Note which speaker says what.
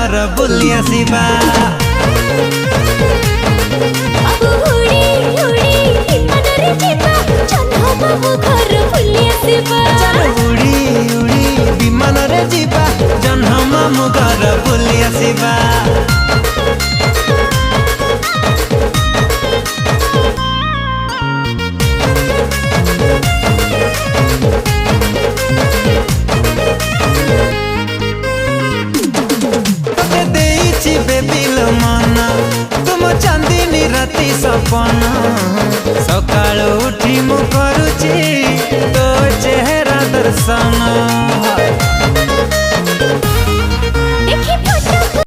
Speaker 1: घर बुली आसिबा। उड़ी उड़ी विमान रे जीवा जन्ह मामू घर बुली आसिबा। तुम चांदनी राति सपना सकाल उठी मु करुची तो चेहरा दर्शन।